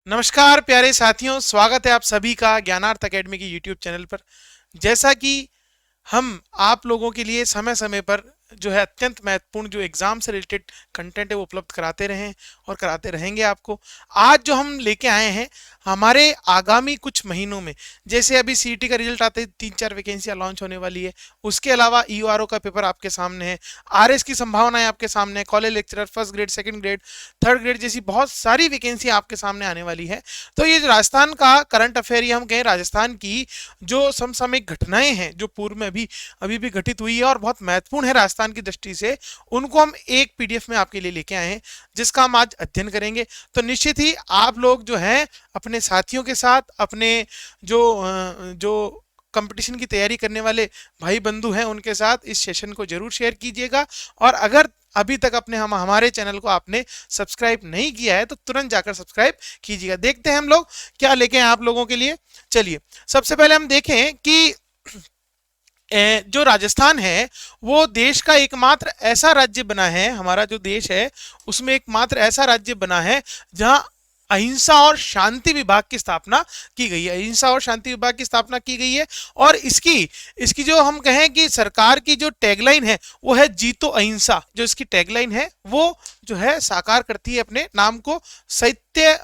नमस्कार प्यारे साथियों, स्वागत है आप सभी का ज्ञानार्थ एकेडमी की यूट्यूब चैनल पर। जैसा कि हम आप लोगों के लिए समय समय पर जो है अत्यंत महत्वपूर्ण जो एग्जाम से रिलेटेड कंटेंट है वो उपलब्ध कराते रहे हैं और कराते रहेंगे आपको। आज जो हम लेके आए हैं हमारे आगामी कुछ महीनों में, जैसे अभी सीईटी का रिजल्ट आते ही 3-4 वैकेंसियां लॉन्च होने वाली है, उसके अलावा ईओआरओ का पेपर आपके सामने है, आरएस की संभावनाएं आपके सामने है, college lecturer first grade, second grade, third grade जैसी बहुत सारी वैकेंसी आपके सामने आने वाली है। तो ये जो राजस्थान का करंट अफेयर, ये हम कहें राजस्थान की जो समसामयिक घटनाएं हैं जो पूर्व में अभी भी घटित हुई है और बहुत महत्वपूर्ण है राजस्थान की दृष्टि से, उनको हम एक पीडीएफ में आपके लिए लेके आए हैं जिसका हम आज अध्ययन करेंगे। तो निश्चित ही आप लोग जो हैं अपने साथियों के साथ, अपने जो कंपटीशन की तैयारी करने वाले भाई बंधु हैं उनके साथ इस सेशन को जरूर शेयर कीजिएगा। और अगर अभी तक अपने हमारे चैनल को आपने सब्सक्राइब नहीं किया है तो तुरंत जाकर सब्सक्राइब कीजिएगा। देखते हैं हम लोग क्या लेके हैं आप लोगों के लिए। चलिए, सबसे पहले हम देखें कि जो राजस्थान है वो देश का एकमात्र ऐसा राज्य बना है, हमारा जो देश है उसमें एकमात्र ऐसा राज्य बना है जहां अहिंसा और शांति विभाग की स्थापना की गई है। अहिंसा और शांति विभाग की स्थापना की गई है और इसकी इसकी जो हम कहें कि सरकार की जो टैगलाइन है वो है जीतो अहिंसा। जो इसकी टैगलाइन है वो जो है साकार करती है अपने नाम को। सत्य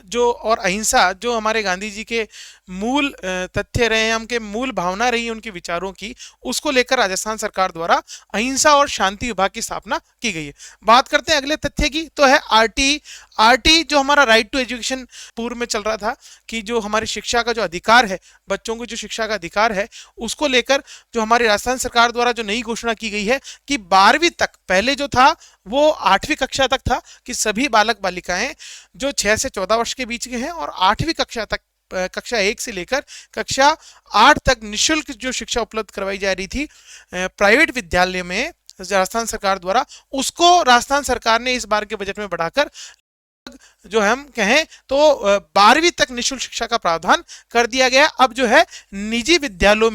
जो और अहिंसा जो हमारे गांधी जी के मूल तथ्य रहे हैं, उनके मूल भावना रही है उनके विचारों की, उसको लेकर राजस्थान सरकार द्वारा अहिंसा और शांति विभाग की स्थापना की गई है। बात करते हैं अगले तथ्य की, तो है आरटी। आरटी जो हमारा राइट टू एजुकेशन पूर्व में चल रहा था कि जो हमारी शिक्षा का जो अधिकार है, बच्चों को जो शिक्षा का अधिकार है, उसको लेकर जो हमारी राजस्थान सरकार द्वारा जो नई घोषणा की गई है कि 12वीं तक, पहले जो था वो 8वीं कक्षा तक था कि सभी बालक बालिकाएं जो 6 से 14 वर्ष के बीच के हैं और 8वीं कक्षा तक, कक्षा 1 से लेकर कक्षा 8 तक निःशुल्क जो शिक्षा उपलब्ध करवाई जा रही थी प्राइवेट विद्यालय में राजस्थान सरकार द्वारा, उसको राजस्थान सरकार ने इस बार के बजट में बढ़ाकर जो हम कहें तो 12वीं तक निःशुल्क शिक्षा का प्रावधान कर दिया गया। अब जो है निजी विद्यालयों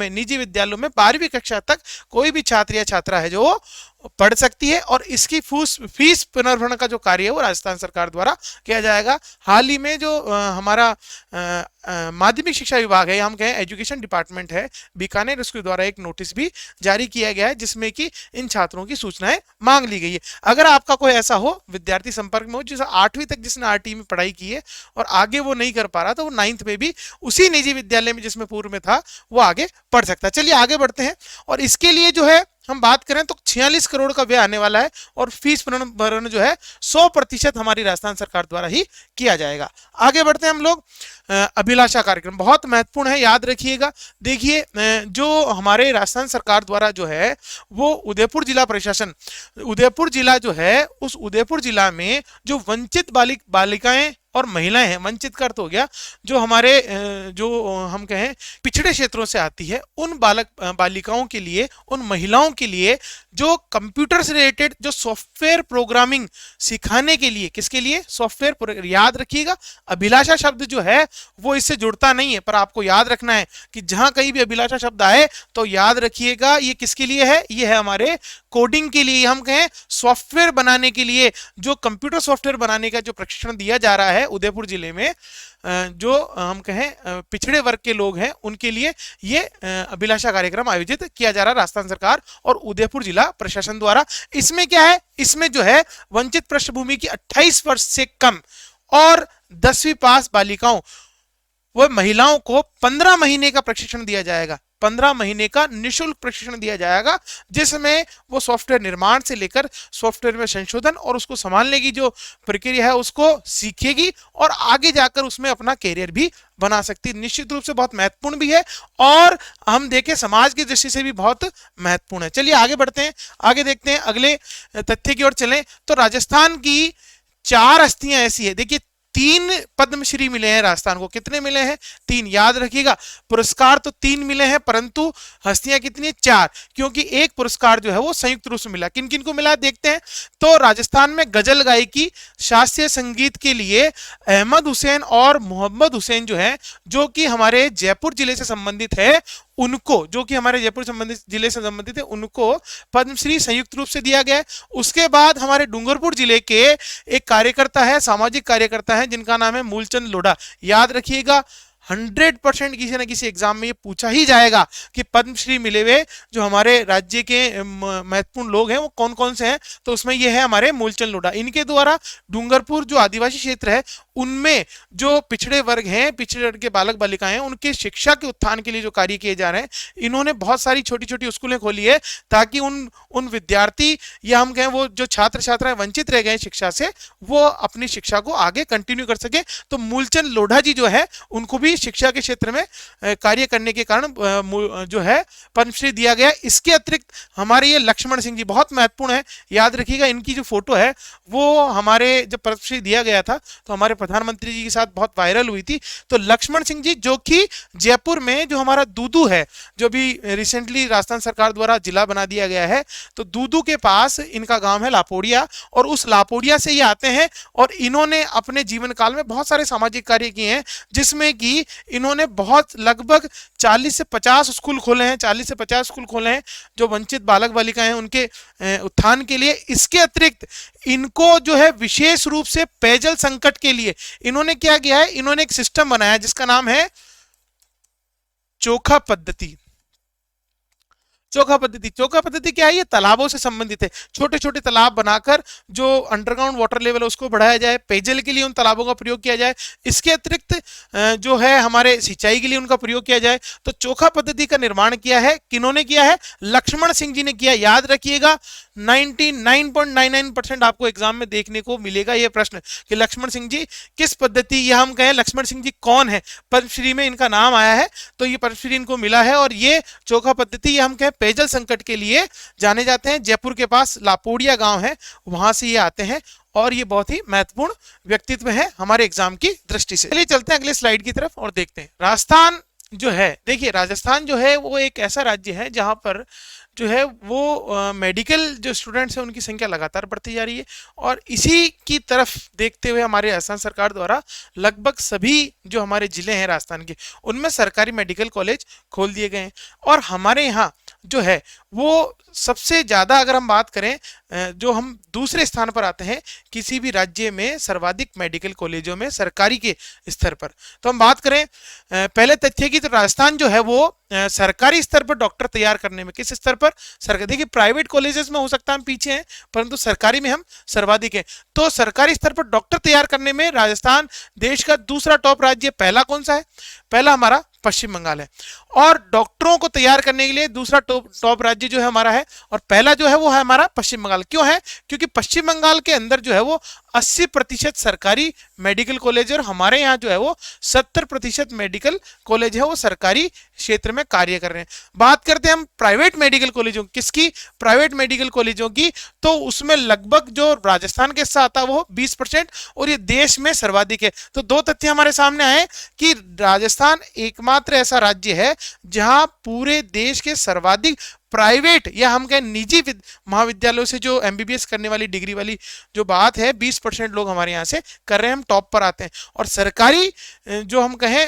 में 12वीं कक्षा तक कोई भी छात्र या छात्रा है जो पढ़ सकती है और इसकी फीस पुनर्भरण का जो कार्य है वो राजस्थान सरकार द्वारा किया जाएगा। हाल ही में जो हमारा माध्यमिक शिक्षा विभाग है, हम कहें एजुकेशन डिपार्टमेंट है बीकानेर, उसके द्वारा एक नोटिस भी जारी किया गया है जिसमें कि इन छात्रों की सूचनाएं मांग ली गई है। अगर आपका कोई ऐसा हो विद्यार्थी संपर्क में हो जिसे 8वीं तक जिसने आरटी में पढ़ाई की है और आगे वो नहीं कर पा रहा, तो वो 9th में भी उसी निजी विद्यालय में जिसमें पूर्व में था वो आगे पढ़ सकता है। चलिए आगे बढ़ते हैं और इसके लिए जो है हम बात करें तो 46 करोड़ का व्यय आने वाला है और फीस पुनर्भरण जो है 100% हमारी राजस्थान सरकार द्वारा ही किया जाएगा। आगे बढ़ते हैं हम लोग। अभिलाषा कार्यक्रम बहुत महत्वपूर्ण है, याद रखिएगा। देखिए, जो हमारे राजस्थान सरकार द्वारा जो है वो उदयपुर जिला प्रशासन, उदयपुर जिला जो है उस उदयपुर जिला में जो वंचित बालिकाएं और महिलाएं हैं, वंचित का अर्थ हो गया जो हमारे जो हम कहें पिछड़े क्षेत्रों से आती है, उन बालिकाओं के लिए, उन महिलाओं के लिए जो कंप्यूटर से रिलेटेड जो सॉफ्टवेयर प्रोग्रामिंग सिखाने के लिए, किसके लिए? सॉफ्टवेयर। याद रखिएगा, अभिलाषा शब्द जो है वो इससे जुड़ता नहीं है, पर आपको याद रखना है कि जहां कहीं भी अभिलाषा शब्द आए तो याद रखिएगा ये किसके लिए है? ये है हमारे कोडिंग के लिए, हम कहें सॉफ्टवेयर बनाने के लिए, जो कंप्यूटर सॉफ्टवेयर बनाने का जो प्रशिक्षण दिया जा रहा है उदयपुर जिले में, जो हम कहें पिछड़े वर्ग के लोग हैं उनके लिए ये अभिलाषा कार्यक्रम आयोजित किया जा रहा है राजस्थान सरकार और उदयपुर जिला प्रशासन द्वारा। इसमें क्या है? इसमें जो है वंचित पृष्ठभूमि की 28 वर्ष से कम और 10वीं पास बालिकाओं व महिलाओं को 15 महीने का प्रशिक्षण दिया जाएगा। 15 महीने का निःशुल्क प्रशिक्षण दिया जाएगा जिसमें वो सॉफ्टवेयर निर्माण से लेकर सॉफ्टवेयर में संशोधन और उसको संभालने की जो प्रक्रिया है उसको सीखेगी और आगे जाकर उसमें अपना कैरियर भी बना सकती है। निश्चित रूप से बहुत महत्वपूर्ण भी है और हम देखें समाज की दृष्टि से भी बहुत महत्वपूर्ण है। चलिए आगे बढ़ते हैं, आगे देखते हैं, अगले तथ्य की ओर चलें तो राजस्थान की 4 हस्तियां ऐसी है। देखिए, 3 पद्मश्री मिले हैं राजस्थान को। कितने मिले हैं? 3। याद रखिएगा, पुरस्कार तो 3 मिले हैं परंतु हस्तियां कितनी? 4, क्योंकि एक पुरस्कार जो है वो संयुक्त रूप से मिला। किन किन को मिला देखते हैं। तो राजस्थान में गजल गायकी, शास्त्रीय संगीत के लिए अहमद हुसैन और मोहम्मद हुसैन जो है, जो कि हमारे जयपुर जिले से संबंधित है, उनको, जो कि हमारे जयपुर संबंधित जिले से संबंधित है, उनको पद्मश्री संयुक्त रूप से दिया गया है। उसके बाद हमारे डूंगरपुर जिले के एक कार्यकर्ता है, सामाजिक कार्यकर्ता है, जिनका नाम है मूलचंद लोढ़ा। याद रखिएगा 100% किसी न किसी एग्जाम में ये पूछा ही जाएगा कि पद्मश्री मिले हुए जो हमारे राज्य के महत्वपूर्ण लोग हैं वो कौन कौन से हैं, तो उसमें ये है हमारे मूलचंद लोढ़ा। इनके द्वारा डूंगरपुर जो आदिवासी क्षेत्र है उनमें जो पिछड़े वर्ग हैं, पिछड़े वर्ग के बालक बालिकाएं हैं, उनके शिक्षा के उत्थान के लिए जो कार्य किए जा रहे हैं, इन्होंने बहुत सारी छोटी छोटी स्कूलें खोली है ताकि उन विद्यार्थी या हम कहें वो जो छात्र छात्राएं वंचित रह गए शिक्षा से, वो अपनी शिक्षा को आगे कंटिन्यू कर सके। तो मूलचंद लोढ़ा जी जो है उनको भी शिक्षा के क्षेत्र में कार्य करने के कारण जो है पद्मश्री दिया गया। इसके अतिरिक्त हमारे ये लक्ष्मण सिंह जी बहुत महत्वपूर्ण है, याद रखिएगा इनकी जो फोटो है वो हमारे जब पद्मश्री दिया गया था तो हमारे प्रधानमंत्री जी के साथ बहुत वायरल हुई थी। तो लक्ष्मण सिंह जी जो कि जयपुर में जो हमारा दूदू है, जो भी रिसेंटली राजस्थान सरकार द्वारा जिला बना दिया गया है, तो दूदू के पास इनका गांव है लापोड़िया, और उस लापोड़िया से ये आते हैं और इन्होंने अपने जीवन काल में बहुत सारे सामाजिक कार्य किए हैं, जिसमें कि इन्होंने बहुत लगभग 40 से 50 स्कूल खोले हैं, 40 से 50 स्कूल खोले हैं जो वंचित बालक बालिकाएं हैं उनके उत्थान के लिए। इसके अतिरिक्त इनको जो है विशेष रूप से पेयजल संकट के लिए इन्होंने क्या किया है, इन्होंने एक सिस्टम बनाया जिसका नाम है चोखा पद्धति। चोखा पद्धति, चोखा पद्धति क्या है, ये तालाबों से संबंधित है। छोटे छोटे तालाब बनाकर जो अंडरग्राउंड वाटर लेवल है उसको बढ़ाया जाए, पेयजल के लिए उन तालाबों का प्रयोग किया जाए, इसके अतिरिक्त जो है हमारे सिंचाई के लिए उनका प्रयोग किया जाए। तो चोखा पद्धति का निर्माण किया है, किन्होंने किया है, लक्ष्मण सिंह जी ने किया। याद रखिएगा 99.99% आपको एग्जाम में देखने को मिलेगा ये प्रश्न कि लक्ष्मण सिंह जी किस पद्धति, या हम कहें लक्ष्मण सिंह जी कौन है, पद्मश्री में इनका नाम आया है तो ये पद्मश्री इनको मिला है। और ये चोखा पद्धति, ये हम कहें पेयजल संकट के लिए जाने जाते हैं। जयपुर के पास लापोड़िया गांव है, वहां से ये आते हैं और ये बहुत ही महत्वपूर्ण व्यक्तित्व है हमारे एग्जाम की दृष्टि से। चलिए चलते हैं अगले स्लाइड की तरफ और देखते हैं राजस्थान जो है। देखिए राजस्थान जो है वो एक ऐसा राज्य है जहां पर जो है वो मेडिकल जो स्टूडेंट्स हैं उनकी संख्या लगातार बढ़ती जा रही है, और इसी की तरफ देखते हुए हमारे राजस्थान सरकार द्वारा लगभग सभी जो हमारे जिले हैं राजस्थान के उनमें सरकारी मेडिकल कॉलेज खोल दिए गए हैं। और हमारे यहाँ जो है वो सबसे ज़्यादा अगर हम बात करें, जो हम दूसरे स्थान पर आते हैं किसी भी राज्य में सर्वाधिक मेडिकल कॉलेजों में सरकारी के स्तर पर, तो हम बात करें पहले तथ्य की, तो राजस्थान जो है वो सरकारी स्तर पर डॉक्टर तैयार करने में, किस स्तर पर, सरकारी। देखिए प्राइवेट कॉलेजेस में हो सकता है हम पीछे हैं, परंतु सरकारी में हम सर्वाधिक हैं। तो सरकारी स्तर पर डॉक्टर तैयार करने में राजस्थान देश का दूसरा टॉप राज्य। पहला कौन सा है, पहला हमारा पश्चिम बंगाल है। और डॉक्टरों को तैयार करने के लिए दूसरा टॉप राज्य जो है हमारा है, और पहला जो है वो है हमारा पश्चिम बंगाल। क्यों है, क्योंकि पश्चिम बंगाल के अंदर जो है वो 80% सरकारी मेडिकल कॉलेज, और हमारे यहाँ जो है वो 70% मेडिकल कॉलेज है वो सरकारी क्षेत्र में कार्य कर रहे हैं। बात करते हैं हम प्राइवेट मेडिकल कॉलेजों, किसकी, प्राइवेट मेडिकल कॉलेजों की, तो उसमें लगभग जो राजस्थान के साथ आता वो 20%, और ये देश में सर्वाधिक है। तो दो तथ्य हमारे सामने आए कि राजस्थान एकमात्र ऐसा राज्य है जहां पूरे देश के सर्वाधिक प्राइवेट या हम कहें निजी महाविद्यालयों से जो एमबीबीएस करने वाली डिग्री वाली जो बात है 20% लोग हमारे यहाँ से कर रहे हैं, हम टॉप पर आते हैं। और सरकारी जो हम कहें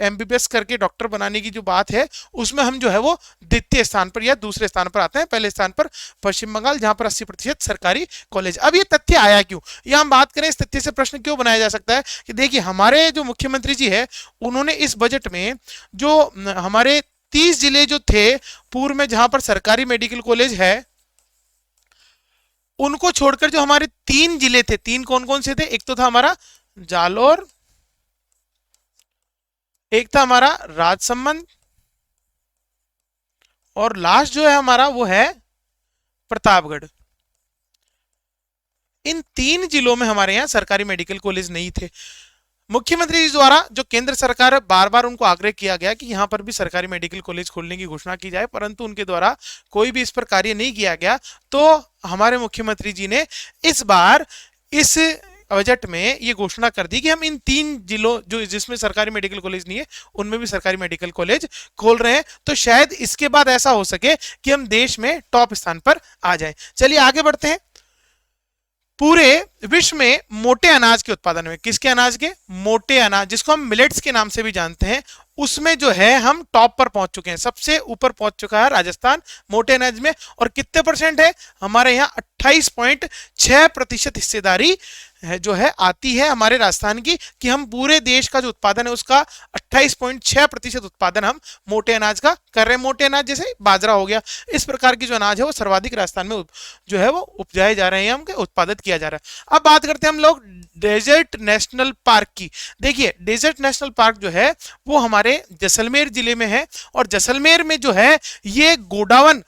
एमबीबीएस करके डॉक्टर बनाने की जो बात है उसमें हम जो है वो द्वितीय स्थान पर या दूसरे स्थान पर आते हैं। पहले स्थान पर पश्चिम बंगाल जहां पर 80% सरकारी कॉलेज। अब ये तथ्य आया क्यों, या हम बात करें इस तथ्य से प्रश्न क्यों बनाया जा सकता है कि देखिए हमारे जो मुख्यमंत्री जी है उन्होंने इस बजट में जो हमारे 30 जिले जो थे पूर्व में जहां पर सरकारी मेडिकल कॉलेज है उनको छोड़कर जो हमारे 3 जिले थे, 3 कौन कौन से थे, एक तो था हमारा जालोर, एक था हमारा राजसमंद, और लास्ट जो है हमारा वो है प्रतापगढ़। इन 3 जिलों में हमारे यहाँ सरकारी मेडिकल कॉलेज नहीं थे। मुख्यमंत्री जी द्वारा जो केंद्र सरकार बार बार उनको आग्रह किया गया कि यहां पर भी सरकारी मेडिकल कॉलेज खोलने की घोषणा की जाए, परंतु उनके द्वारा कोई भी इस पर कार्य नहीं किया गया। तो हमारे मुख्यमंत्री जी ने इस बार इस बजट में ये घोषणा कर दी कि हम इन 3 जिलों जो जिसमें सरकारी मेडिकल कॉलेज नहीं है उनमें भी सरकारी मेडिकल कॉलेज खोल रहे हैं। तो शायद इसके बाद ऐसा हो सके कि हम देश में टॉप स्थान पर आ जाए। चलिए आगे बढ़ते हैं। पूरे विश्व में मोटे अनाज के उत्पादन में, किसके अनाज के? मोटे अनाज, जिसको हम मिलेट्स के नाम से भी जानते हैं, उसमें जो है हम टॉप पर पहुंच चुके हैं, सबसे ऊपर पहुंच चुका है राजस्थान मोटे अनाज में। और कितने परसेंट है? हमारे यहाँ 28.6% हिस्सेदारी है जो है आती है हमारे राजस्थान की, कि हम पूरे देश का जो उत्पादन है उसका 28.6% उत्पादन हम मोटे अनाज का कर रहे हैं। मोटे अनाज जैसे बाजरा हो गया, इस प्रकार की जो अनाज है वो सर्वाधिक राजस्थान में जो है वो उपजाए जा रहे हैं, हमके उत्पादित किया जा रहा है। अब बात करते हैं हम लोग डेजर्ट नेशनल पार्क की। देखिए डेजर्ट नेशनल पार्क जो है वो हमारे जैसलमेर जिले में है, और जैसलमेर में जो है ये गोडावन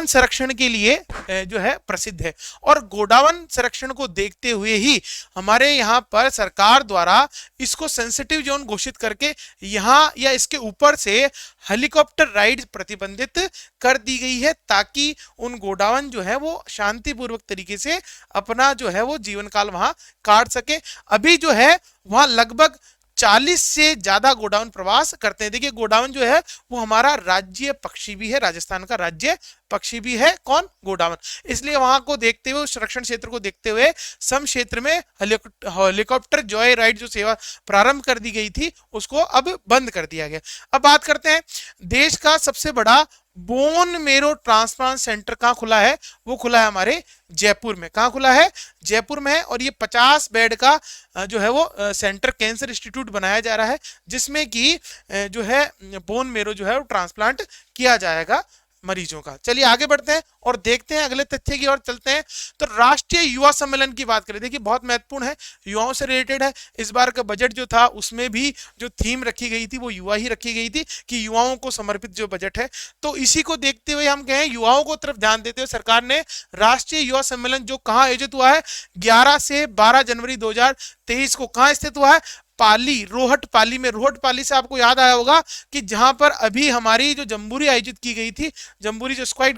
संरक्षण के लिए जो है प्रसिद्ध है। और गोडावन संरक्षण को देखते हुए ही हमारे यहाँ पर सरकार द्वारा इसको सेंसिटिव जोन घोषित करके यहाँ या इसके ऊपर से हेलीकॉप्टर राइड प्रतिबंधित कर दी गई है, ताकि उन गोडावन जो है वो शांतिपूर्वक तरीके से अपना जो है वो जीवन काल वहां काट सके। अभी जो है वहां लगभग 40 से ज्यादा गोडाउन प्रवास करते हैं। देखिए गोडाउन जो है वो हमारा राज्य पक्षी भी है, राजस्थान का राज्य पक्षी भी है कौन? गोडाउन। इसलिए वहां को देखते हुए, उस संरक्षण क्षेत्र को देखते हुए सम क्षेत्र में हेलीकॉप्टर जॉय राइड जो सेवा प्रारंभ कर दी गई थी उसको अब बंद कर दिया गया। अब बात करते हैं देश का सबसे बड़ा बोन मेरो ट्रांसप्लांट सेंटर कहाँ खुला है? वो खुला है हमारे जयपुर में। कहाँ खुला है? जयपुर में है। और ये 50 बेड का जो है वो सेंटर कैंसर इंस्टीट्यूट बनाया जा रहा है, जिसमें कि जो है बोन मेरो जो है वो ट्रांसप्लांट किया जाएगा मरीजों का। चलिए आगे बढ़ते हैं और देखते हैं अगले तथ्य की ओर चलते हैं। तो राष्ट्रीय युवा सम्मेलन की बात करें, देखिए बहुत महत्वपूर्ण है, युवाओं से रिलेटेड है। इस बार का बजट जो था उसमें भी जो थीम रखी गई थी वो युवा ही रखी गई थी, कि युवाओं को समर्पित जो बजट है। तो इसी को देखते हुए हम कहें युवाओं को तरफ ध्यान देते हुए सरकार ने राष्ट्रीय युवा सम्मेलन जो कहाँ आयोजित हुआ है 11 से 12 जनवरी 2023 को, कहाँ स्थित हुआ है? पाली, रोहट पाली में। रोहट पाली से आपको याद आया होगा कि जहां पर अभी हमारी जो जम्बूरी आयोजित की गई थी, जम्बूरी जो स्काउट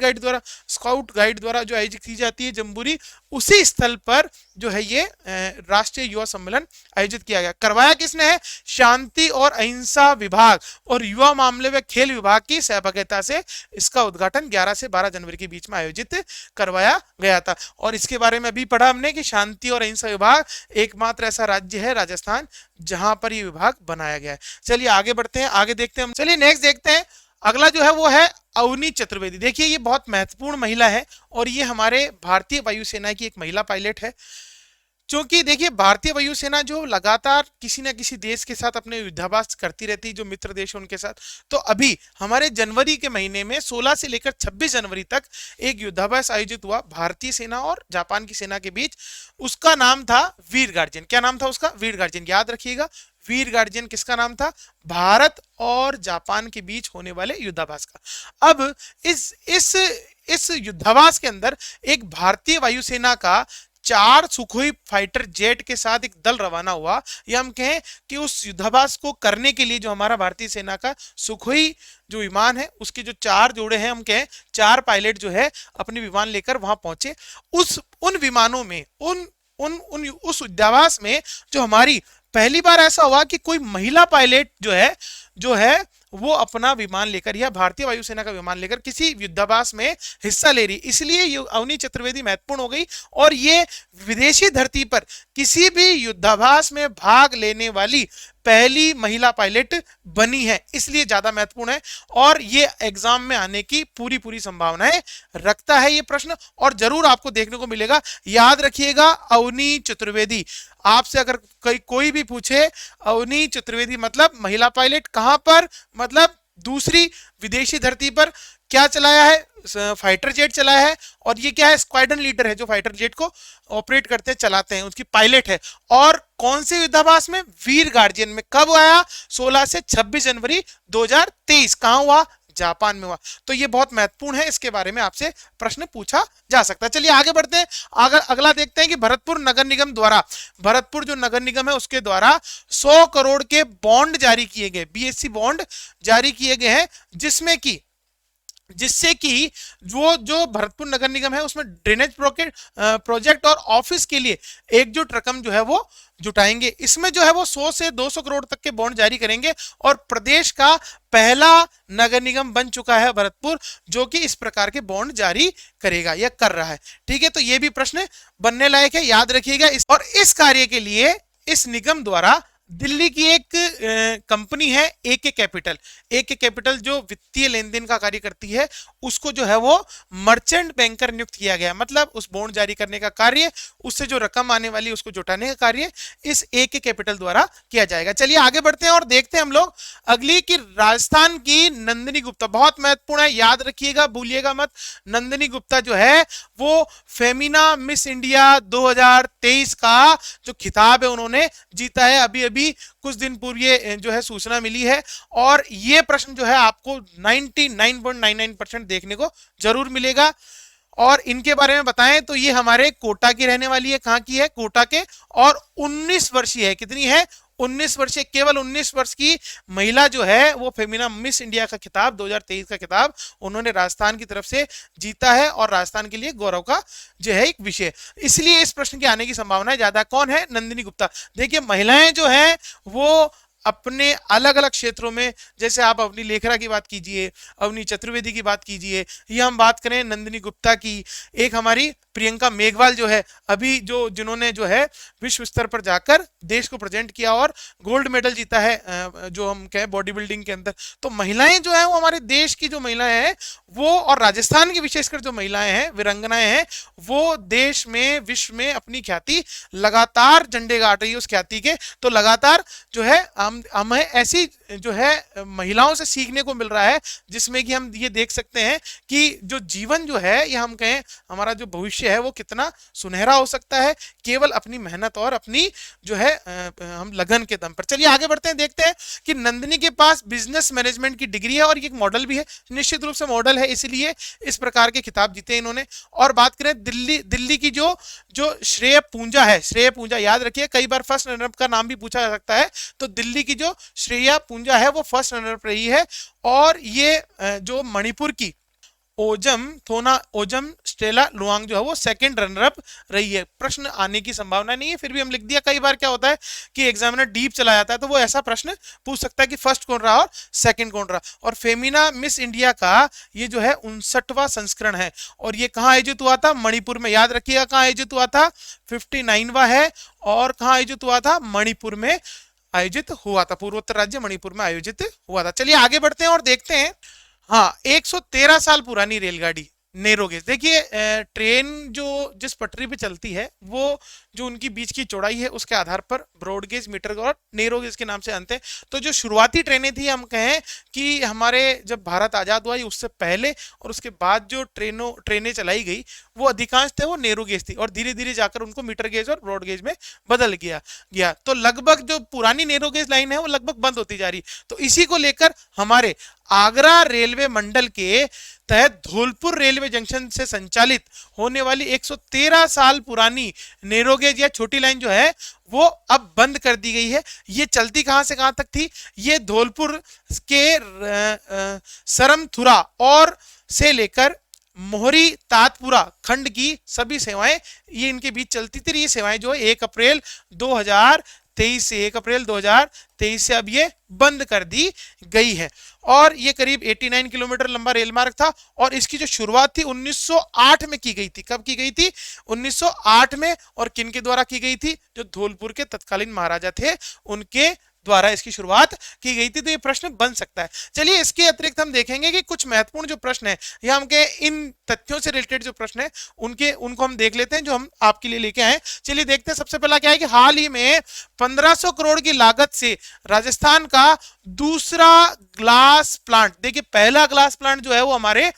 गाइड द्वारा जो आयोजित की जाती है जम्बूरी, उसी स्थल पर जो है ये राष्ट्रीय युवा सम्मेलन आयोजित किया गया। करवाया किसने है? शांति और अहिंसा विभाग और युवा मामले व खेल विभाग की सहभागिता से इसका उद्घाटन 11 से 12 जनवरी के बीच में आयोजित करवाया गया था। और इसके बारे में अभी पढ़ा हमने कि शांति और अहिंसा विभाग एकमात्र ऐसा राज्य है राजस्थान जहां पर ये विभाग बनाया गया है। चलिए आगे बढ़ते हैं, आगे देखते हैं। चलिए नेक्स्ट देखते हैं, अगला जो है वो है अवनी चतुर्वेदी। देखिए ये बहुत महत्वपूर्ण महिला है और ये हमारे भारतीय वायुसेना की एक महिला पायलट है। क्योंकि देखिए भारतीय वायुसेना जो लगातार किसी न किसी देश के साथ अपने युद्धाभ्यास करती रहती है, जो मित्र देश है उनके साथ। तो अभी हमारे जनवरी के महीने में 16 से लेकर 26 जनवरी तक एक युद्धाभ्यास आयोजित हुआ भारतीय सेना और जापान की सेना के बीच। उसका नाम था वीर गार्जियन। क्या नाम था उसका? वीर गार्जियन। याद रखिएगा, वीर गार्जियन किसका नाम था? भारत और जापान के बीच होने वाले युद्धाभ्यास का। अब इस युद्धाभ्यास के अंदर एक भारतीय वायुसेना का 4 सुखोई फाइटर जेट के साथ एक दल रवाना हुआ। या हम कहें कि उस युद्धाभ्यास को करने के लिए जो हमारा भारतीय सेना का सुखोई जो विमान है उसके जो 4 जोड़े हैं, हम कहें 4 पायलट जो है अपने विमान लेकर वहां पहुंचे। उन विमानों में उस युद्धाभ्यास में जो हमारी पहली बार ऐसा हुआ कि कोई महिला पायलट जो है वो अपना विमान लेकर या भारतीय वायुसेना का विमान लेकर किसी युद्धाभ्यास में हिस्सा ले रही। इसलिए ये अवनी चतुर्वेदी महत्वपूर्ण हो गई और ये विदेशी धरती पर किसी भी युद्धाभ्यास में भाग लेने वाली पहली महिला पायलट बनी है, इसलिए ज्यादा महत्वपूर्ण है। और ये एग्जाम में आने की पूरी संभावनाएं रखता है ये प्रश्न, और जरूर आपको देखने को मिलेगा। याद रखिएगा अवनी चतुर्वेदी। आपसे अगर कोई भी पूछे अवनी चतुर्वेदी मतलब महिला पायलट, कहां पर? मतलब दूसरी विदेशी धरती पर। क्या चलाया है? फाइटर जेट चलाया है। और ये क्या है? स्क्वाड्रन लीडर है जो फाइटर जेट को ऑपरेट करते हैं, चलाते हैं, उसकी पायलट है। और कौन से युद्धाभ्यास में? वीर गार्जियन में। कब आया? 16 से 26 जनवरी 2023। कहां हुआ? जापान में हुआ। तो ये बहुत महत्वपूर्ण है, इसके बारे में आपसे प्रश्न पूछा जा सकता है। चलिए आगे बढ़ते हैं, अगला देखते हैं कि भरतपुर नगर निगम द्वारा, भरतपुर जो नगर निगम है उसके द्वारा 100 करोड़ के बॉन्ड जारी किए गए, बीएससी बॉन्ड जारी किए गए हैं, जिससे कि जो भरतपुर नगर निगम है उसमें ड्रेनेज प्रोजेक्ट और ऑफिस के लिए एकजुट रकम जो है वो जुटाएंगे। इसमें जो है वो 100 से 200 करोड़ तक के बॉन्ड जारी करेंगे और प्रदेश का पहला नगर निगम बन चुका है भरतपुर, जो कि इस प्रकार के बॉन्ड जारी करेगा या कर रहा है। ठीक है, तो ये भी प्रश्न बनने लायक है, याद रखिएगा। और इस कार्य के लिए इस निगम द्वारा दिल्ली की एक कंपनी है एके कैपिटल। एके कैपिटल जो वित्तीय लेन देन का कार्य करती है, उसको जो है वो मर्चेंट बैंकर नियुक्त किया गया। मतलब उस बॉन्ड जारी करने का कार्य, उससे जो रकम आने वाली है उसको जुटाने का कार्य इस एके कैपिटल द्वारा किया जाएगा। चलिए आगे बढ़ते हैं और देखते हैं हम लोग अगली की राजस्थान की नंदिनी गुप्ता। बहुत महत्वपूर्ण है, याद रखिएगा, भूलिएगा मत। नंदिनी गुप्ता जो है वो फेमिना मिस इंडिया 2023 का जो खिताब है उन्होंने जीता है। अभी अभी कुछ दिन पूर्व ये जो है सूचना मिली है और ये प्रश्न जो है आपको 99.99% देखने को जरूर मिलेगा। और इनके बारे में बताएं तो ये हमारे कोटा की रहने वाली है। कहां की है? कोटा के। और 19 वर्षीय है। कितनी है? 19 वर्षीय। केवल 19 वर्ष की महिला जो है वो फेमिना मिस इंडिया का खिताब 2023 का खिताब उन्होंने राजस्थान की तरफ से जीता है और राजस्थान के लिए गौरव का जो है एक विषय, इसलिए इस प्रश्न के आने की संभावना ज्यादा। कौन है? नंदिनी गुप्ता। देखिए महिलाएं जो है वो अपने अलग अलग क्षेत्रों में, जैसे आप अवनी लेखरा की बात कीजिए, अवनी चतुर्वेदी की बात कीजिए, या हम बात करें नंदिनी गुप्ता की, एक हमारी प्रियंका मेघवाल जो है अभी जिन्होंने जो है विश्व स्तर पर जाकर देश को प्रेजेंट किया और गोल्ड मेडल जीता है जो हम कहें बॉडी बिल्डिंग के अंदर। तो महिलाएं जो है वो हमारे देश की जो महिलाएं हैं वो, और राजस्थान की विशेषकर जो महिलाएं हैं, वीरांगनाएं हैं, वो देश में विश्व में अपनी ख्याति लगातार झंडे गाड़ रही है उस ख्याति के। तो लगातार जो है हमें ऐसी जो है महिलाओं से सीखने को मिल रहा है जिसमें कि हम ये देख सकते हैं कि जो जीवन जो है या हम कहें हमारा जो भविष्य है वो कितना सुनहरा हो सकता है केवल अपनी मेहनत और अपनी जो है हम लगन के दम पर। चलिए आगे बढ़ते हैं, देखते हैं कि नंदिनी के पास बिजनेस मैनेजमेंट की डिग्री है और ये एक मॉडल भी है, निश्चित रूप से मॉडल है, इसलिए इस प्रकार के खिताब जीते इन्होंने। और बात करें दिल्ली की जो श्रेय पूंजा है, श्रेय पूंजा याद रखिए, कई बार फर्स्ट रनरअप का नाम भी पूछा जा सकता है। तो दिल्ली की जो श्रेया पूंजा है वो फर्स्ट रनरअप रही है। और ये जो मणिपुर की ओजम स्टेला लुआंग जो है वो सेकंड रनरअप रही है। प्रश्न आने की संभावना नहीं है, फिर भी हम लिख दिया। कई बार क्या होता है कि एग्जामिनर डीप चला जाता है तो वो ऐसा प्रश्न पूछ सकता है कि फर्स्ट कौन रहा और सेकंड कौन रहा। और फेमिना मिस इंडिया का ये जो है 59वां संस्करण है और ये कहाँ आयोजित हुआ था? मणिपुर में। याद रखिएगा कहाँ आयोजित हुआ था? 59वां है। और कहाँ आयोजित हुआ था? मणिपुर में आयोजित हुआ था, पूर्वोत्तर राज्य मणिपुर में आयोजित हुआ था। चलिए आगे बढ़ते हैं और देखते हैं। हाँ, 113 साल पुरानी रेलगाड़ी नेरोगेज। देखिए ट्रेन जो जिस पटरी पे चलती है वो जो उनकी बीच की चौड़ाई है उसके आधार पर ब्रॉडगेज, मीटर और नेरोगेज के नाम से अंत है। तो जो शुरुआती ट्रेनें थी, हम कहें कि हमारे जब भारत आजाद हुआ उससे पहले और उसके बाद जो ट्रेनें चलाई गई वो अधिकांश थे वो नेरोगेज थी और धीरे धीरे जाकर उनको मीटर गेज और ब्रॉडगेज में बदल गया। तो लगभग जो पुरानी नेरोगेज लाइन है वो लगभग बंद होती जा रही। तो इसी को लेकर हमारे आगरा रेलवे मंडल के तहत धौलपुर रेलवे जंक्शन से संचालित होने वाली 113 साल पुरानी नेरोगेज या छोटी लाइन जो है वो अब बंद कर दी गई है। ये चलती कहां से कहां तक थी? ये धौलपुर के सरमथुरा और से लेकर मोहरी तातपुरा खंड की सभी सेवाएं ये इनके बीच चलती थी। ये सेवाएं जो है 1 अप्रैल 2023 से अब ये बंद कर दी गई है। और ये करीब 89 किलोमीटर लंबा रेल मार्ग था और इसकी जो शुरुआत थी 1908 में की गई थी। कब की गई थी? 1908 में। और किन के द्वारा की गई थी? जो धौलपुर के तत्कालीन महाराजा थे उनके द्वारा इसकी शुरुआत की गई थी। तो ये प्रश्न बन सकता है। चलिए इसके अतिरिक्त हम देखेंगे कि कुछ महत्वपूर्ण जो प्रश्न है या हम इन तथ्यों से रिलेटेड जो प्रश्न है उनको हम देख लेते हैं जो हम आपके लिए लेके आए। चलिए देखते हैं। सबसे पहला क्या है कि हाल ही में 1500 करोड़ की लागत से राजस्थान का दूसरा ग्लास प्लांट, देखिए पहला ग्लास प्लांट जो है वो हमारे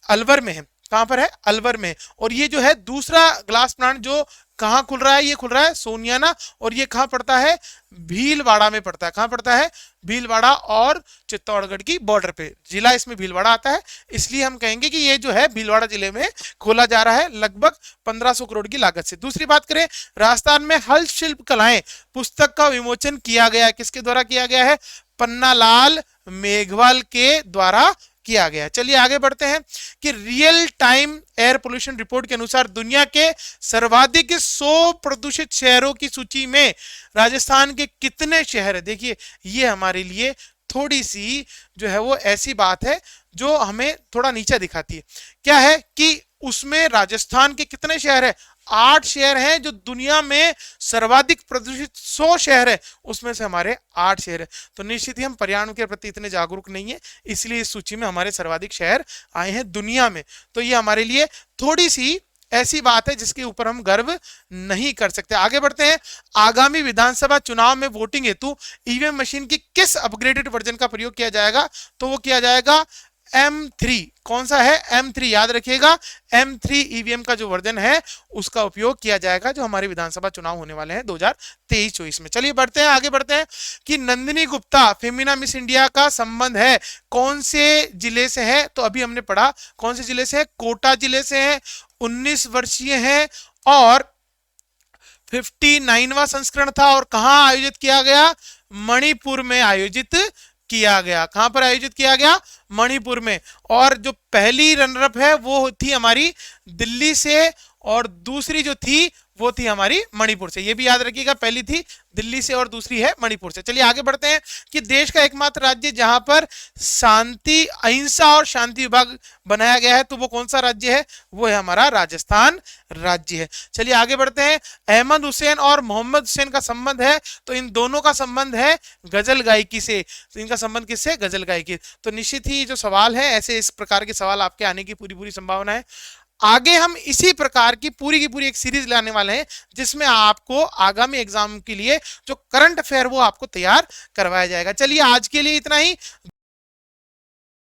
अलवर में है। कहां पर है? अलवर में। और ये जो है दूसरा ग्लास प्लांट जो कहां खुल रहा है? ये खुल रहा है सोनियाना। और ये कहां पड़ता है? भीलवाड़ा में पड़ता है। कहां पड़ता है? भीलवाड़ा और चित्तौड़गढ़ की बॉर्डर पे जिला इसमें भीलवाड़ा आता है, इसलिए हम कहेंगे कि ये जो है भीलवाड़ा जिले में खोला जा रहा है लगभग 1500 करोड़ की लागत से। दूसरी बात करें, राजस्थान में हस्तशिल्प कलाएं पुस्तक का विमोचन किया गया है। किसके द्वारा किया गया है? पन्नालाल मेघवाल के द्वारा किया गया। चलिए आगे बढ़ते हैं कि real time air pollution report के अनुसार दुनिया के सर्वाधिक 100 प्रदूषित शहरों की सूची में राजस्थान के कितने शहर है। देखिए ये हमारे लिए थोड़ी सी जो है वो ऐसी बात है जो हमें थोड़ा नीचा दिखाती है। क्या है कि उसमें राजस्थान के कितने शहर है, 8 शहर हैं जो दुनिया में सर्वाधिक प्रदूषित 100 शहर है, उसमें से हमारे 8 शहर है। तो निश्चित ही हम पर्यावरण के प्रति इतने जागरूक नहीं है, इसलिए इस सूची में हमारे सर्वाधिक शहर आए हैं दुनिया में। तो ये हमारे लिए थोड़ी सी ऐसी बात है जिसके ऊपर हम गर्व नहीं कर सकते। आगे बढ़ते हैं। आगामी विधानसभा चुनाव में वोटिंग हेतु ईवीएम मशीन की किस अपग्रेडेड वर्जन का प्रयोग किया जाएगा, तो वो किया जाएगा M3। कौन सा है, M3, याद रखिएगा। M3 ईवीएम का जो वर्जन है उसका उपयोग किया जाएगा जो हमारे विधानसभा चुनाव होने वाले हैं 2023-24 में। चलिए बढ़ते हैं, आगे बढ़ते हैं कि नंदिनी गुप्ता फेमिना मिस इंडिया का संबंध है कौन से जिले से है, तो अभी हमने पढ़ा कौन से जिले से है, कोटा जिले से है, 19 वर्षीय है और 59वां संस्करण था और कहां आयोजित किया गया, मणिपुर में आयोजित किया गया। कहां पर आयोजित किया गया, मणिपुर में। और जो पहली रनरअप है वो थी हमारी दिल्ली से और दूसरी जो थी वो थी हमारी मणिपुर से। ये भी याद रखिएगा, पहली थी दिल्ली से और दूसरी है मणिपुर से। चलिए आगे बढ़ते हैं कि देश का एकमात्र राज्य जहां पर शांति, अहिंसा और शांति विभाग बनाया गया है तो वो कौन सा राज्य है, वो है हमारा राजस्थान राज्य है। चलिए आगे बढ़ते हैं। अहमद हुसैन और मोहम्मद हुसैन का संबंध है, तो इन दोनों का संबंध है गजल गायकी से। तो इनका संबंध किससे, गजल गायकी। तो निश्चित ही जो सवाल है ऐसे इस प्रकार के सवाल आपके आने की पूरी पूरी संभावना है। आगे हम इसी प्रकार की पूरी एक सीरीज लाने वाले हैं जिसमें आपको आगामी एग्जाम के लिए जो करंट अफेयर वो आपको तैयार करवाया जाएगा। चलिए आज के लिए इतना ही।